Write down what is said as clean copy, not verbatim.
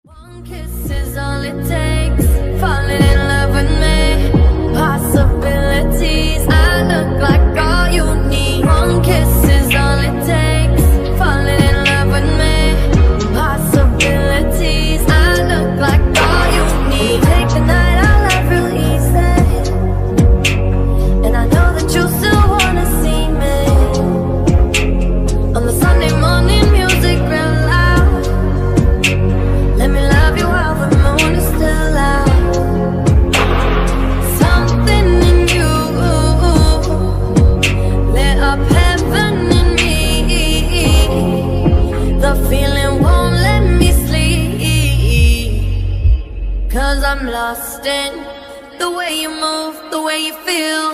One kiss is all it takes, falling in love with me. Possibilities, I look like all you need. One kiss is all it takes, falling in love with me. Possibilities, I look like all you need. Take the night out life real easy, and I know that you still wanna see me. On the Sunday morning music real loud, let me love you while the moon is still out. Something in you lit up heaven in me. The feeling won't let me sleep, 'cause I'm lost in the way you move, the way you feel.